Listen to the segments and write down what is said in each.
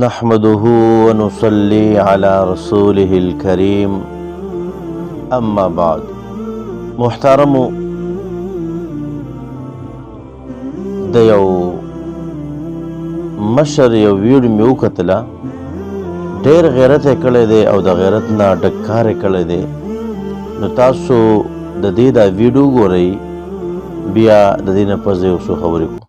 نحمده ونصلي على رسوله الكريم اما بعد. محترمو، د یو مشر یو ویډیو مې وکتله، ډېر غیرت یې کړی دی او د غیرت نه ډک کار یې کړی دی. نو تاسو د دې دا ویډیو ګورئ، بیا د دې نه پس یو څو خبرې کوو.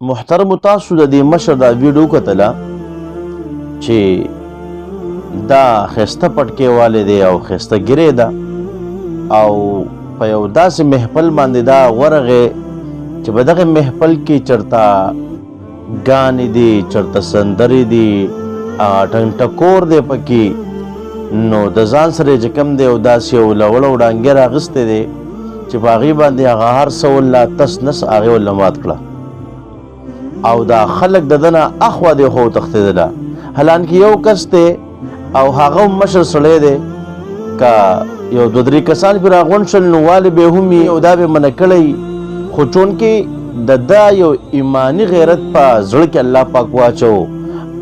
محترم، تاسو د دې مشر دا ویډیو کتله چې دا ښایسته پټکې والی دی او ښایسته ګیرې ده، او په یو داسې محفل باندې دا ورغې چې په دغه محفل کې چرته ګانې دي، چرته سندرې دي، ټنګټکور دی پکې. نو د ځان سره چې کوم دی او داسې یو لوړ وړانګې راغستی دی چې په هغې باندې هغه هر څه ولله تس نس هغې ولله مات کړه، او دا خلک د ده نه اخوا دی خو وتښتېدله. حالانکه یو کس دی او هغه مشر سړی دی، که یو دوه درې کسان پرې راغونډ شول نو والې به هم وي او دا به یې منع کړی، خو چونکې د ده یو ایماني غیرت په زړه کې الله پاک واچو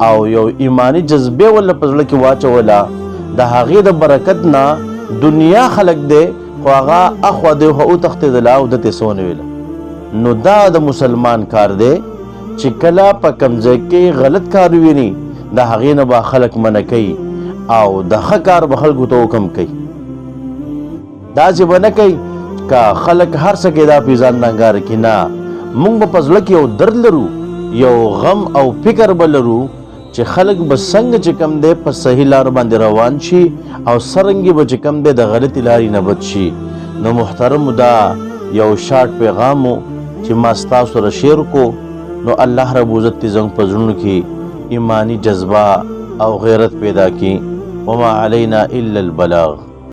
او یو ایماني جذبې ورله په زړه کې واچوله، د هغې د برکت نه دنیا خلک دی خو هغه اخوا دی خو وتښتېدله او ده ته یې څه ونه ویله. نو دا د مسلمان کار دی چې کله په کوم ځای کې غلط کار ویني د هغې نه به خلک منع کوي او د ښه کار به خلکو ته حکم کوي. داسې به نه کوي که خلک هر څه کې دا پې ځان ننګاره کړي. نه، موږ به په زړه کې یو درد لرو، یو غم او فکر به لرو چې خلک به څنګه چې کوم دی په صحیح لار باندې روان شي او څرنګې به چې کوم دی د غلطې لارې نه بچ شي. نو محترمو، دا یو شارټ پیغام و چې ما ستاسو سره شیر کو. نو الله رب عزت دې زموږ په زړونو کې ایمانی جذبه او غیرت پیدا کړي. وما علینا الا البلاغ.